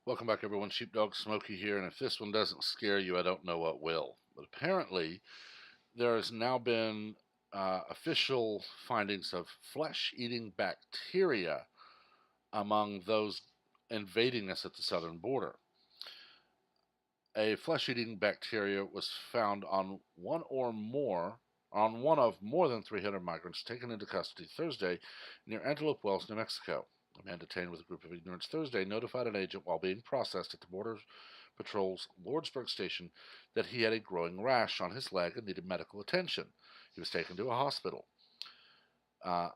Welcome back, everyone. Sheepdog Smokey here, and if this one doesn't scare you, I don't know what will. But apparently, there has now been official findings of flesh-eating bacteria among those invading us at the southern border. A flesh-eating bacteria was found on one of more than 300 migrants taken into custody Thursday near Antelope Wells, New Mexico. A man detained with a group of ignorance Thursday notified an agent while being processed at the Border Patrol's Lordsburg station that he had a growing rash on his leg and needed medical attention. He was taken to a hospital. Uh,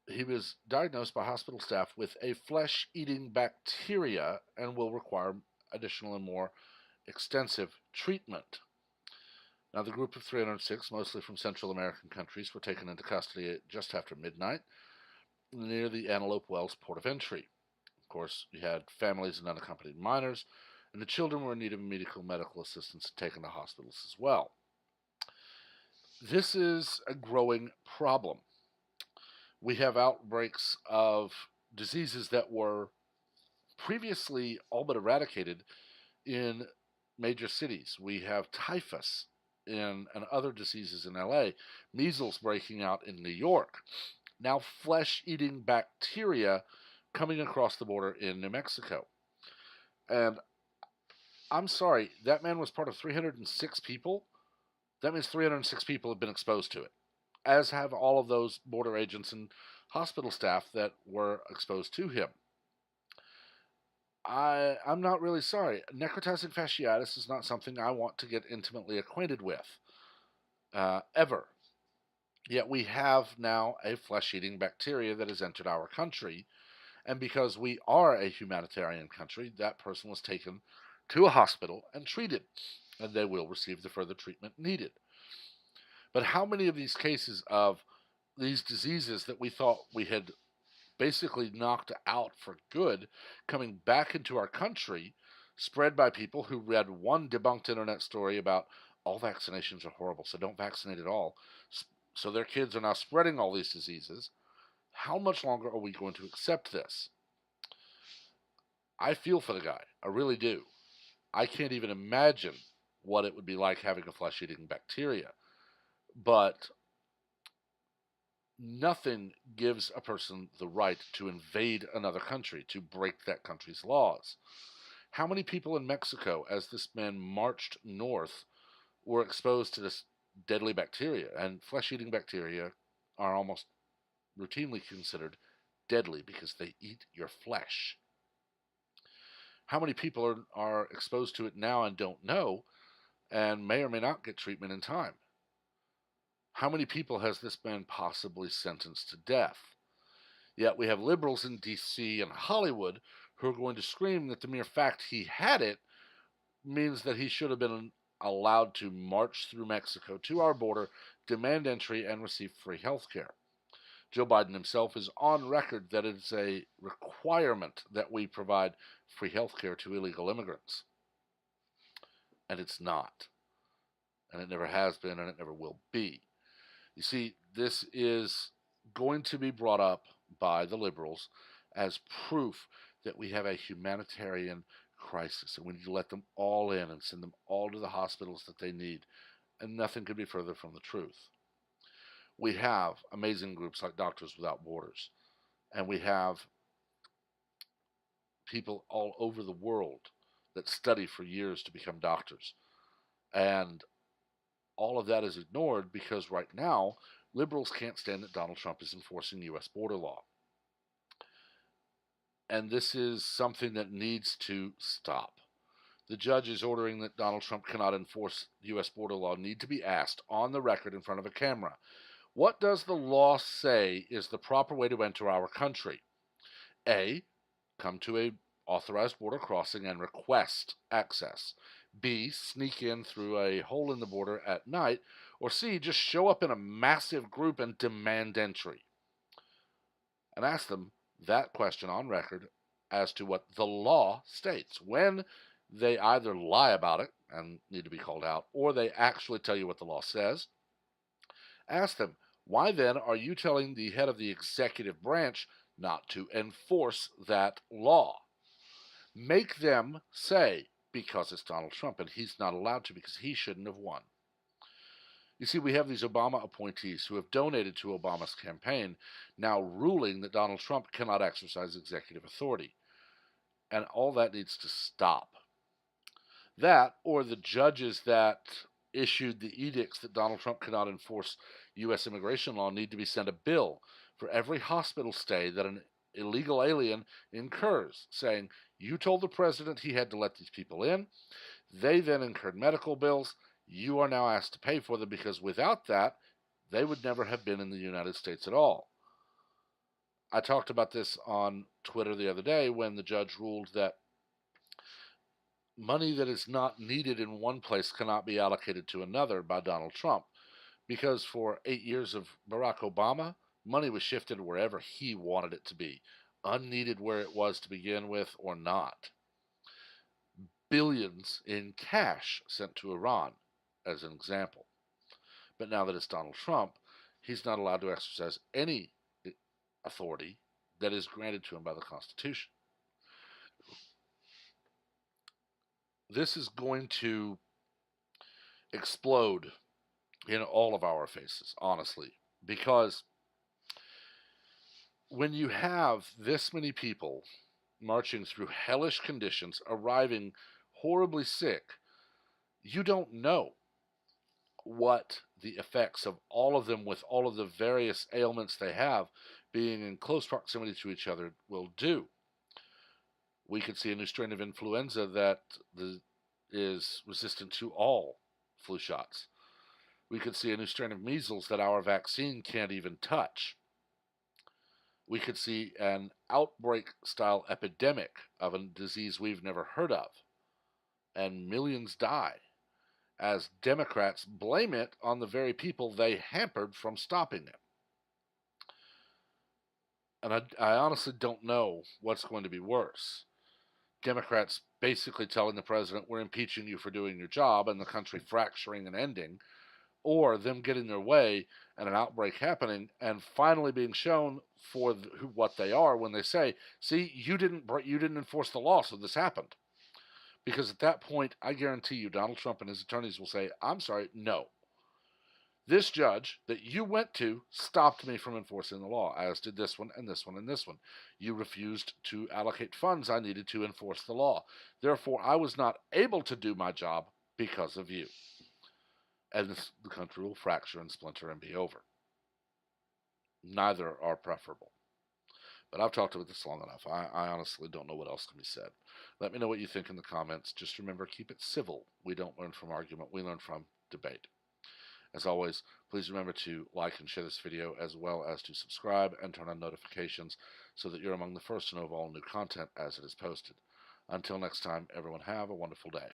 he was diagnosed by hospital staff with a flesh eating bacteria and will require additional and more extensive treatment. Now, the group of 306, mostly from Central American countries, were taken into custody at just after midnight near the Antelope Wells port of entry. Of course, you had families and unaccompanied minors, and the children were in need of medical assistance and taken to hospitals as well. This is a growing problem. We have outbreaks of diseases that were previously all but eradicated in major cities. We have typhus and other diseases in LA, measles breaking out in New York, now flesh eating bacteria coming across the border in New Mexico. And I'm sorry, that man was part of 306 people. That means 306 people have been exposed to it, as have all of those border agents and hospital staff that were exposed to him. I'm not really sorry. Necrotizing fasciitis is not something I want to get intimately acquainted with, ever. Yet we have now a flesh-eating bacteria that has entered our country, and because we are a humanitarian country, that person was taken to a hospital and treated, and they will receive the further treatment needed. But how many of these cases of these diseases that we thought we had basically knocked out for good coming back into our country, spread by people who read one debunked internet story about all vaccinations are horrible, so don't vaccinate at all, so their kids are now spreading all these diseases? How much longer are we going to accept this? I feel for the guy. I really do. I can't even imagine what it would be like having a flesh-eating bacteria. But nothing gives a person the right to invade another country, to break that country's laws. How many people in Mexico, as this man marched north, were exposed to this deadly bacteria? And flesh-eating bacteria are almost routinely considered deadly because they eat your flesh. How many people are exposed to it now and don't know, and may or may not get treatment in time? How many people has this man possibly sentenced to death? Yet we have liberals in D.C. and Hollywood who are going to scream that the mere fact he had it means that he should have been allowed to march through Mexico to our border, demand entry, and receive free health care. Joe Biden himself is on record that it's a requirement that we provide free health care to illegal immigrants. And it's not. And it never has been, and it never will be. You see, this is going to be brought up by the liberals as proof that we have a humanitarian crisis, and we need to let them all in and send them all to the hospitals that they need. And nothing could be further from the truth. We have amazing groups like Doctors Without Borders, and we have people all over the world that study for years to become doctors. And all of that is ignored because right now, liberals can't stand that Donald Trump is enforcing U.S. border law. And this is something that needs to stop. The judges ordering that Donald Trump cannot enforce U.S. border law need to be asked on the record in front of a camera. What does the law say is the proper way to enter our country? A, come to a authorized border crossing and request access. B, sneak in through a hole in the border at night. Or C, just show up in a massive group and demand entry. And ask them that question on record as to what the law states. When they either lie about it and need to be called out, or they actually tell you what the law says, ask them, why then are you telling the head of the executive branch not to enforce that law? Make them say, because it's Donald Trump, and he's not allowed to because he shouldn't have won. You see, we have these Obama appointees who have donated to Obama's campaign now ruling that Donald Trump cannot exercise executive authority. And all that needs to stop. That, or the judges that issued the edicts that Donald Trump cannot enforce U.S. immigration law, need to be sent a bill for every hospital stay that an illegal alien incurs, saying, you told the president he had to let these people in. They then incurred medical bills. You are now asked to pay for them because without that, they would never have been in the United States at all. I talked about this on Twitter the other day when the judge ruled that money that is not needed in one place cannot be allocated to another by Donald Trump, because for 8 years of Barack Obama, money was shifted wherever he wanted it to be, unneeded where it was to begin with or not. Billions in cash sent to Iran, as an example. But now that it's Donald Trump, he's not allowed to exercise any authority that is granted to him by the Constitution. This is going to explode in all of our faces, honestly, because when you have this many people marching through hellish conditions, arriving horribly sick, you don't know what the effects of all of them, with all of the various ailments they have, being in close proximity to each other, will do. We could see a new strain of influenza that is resistant to all flu shots. We could see a new strain of measles that our vaccine can't even touch. We could see an outbreak-style epidemic of a disease we've never heard of, and millions die, as Democrats blame it on the very people they hampered from stopping it. And I honestly don't know what's going to be worse. Democrats basically telling the president, we're impeaching you for doing your job, and the country fracturing and ending, or them getting their way and an outbreak happening and finally being shown for what they are when they say, see, you didn't enforce the law, so this happened. Because at that point, I guarantee you, Donald Trump and his attorneys will say, I'm sorry, no. This judge that you went to stopped me from enforcing the law, as did this one and this one and this one. You refused to allocate funds I needed to enforce the law. Therefore, I was not able to do my job because of you. And the country will fracture and splinter and be over. Neither are preferable. But I've talked about this long enough. I honestly don't know what else can be said. Let me know what you think in the comments. Just remember, keep it civil. We don't learn from argument. We learn from debate. As always, please remember to like and share this video, as well as to subscribe and turn on notifications so that you're among the first to know of all new content as it is posted. Until next time, everyone have a wonderful day.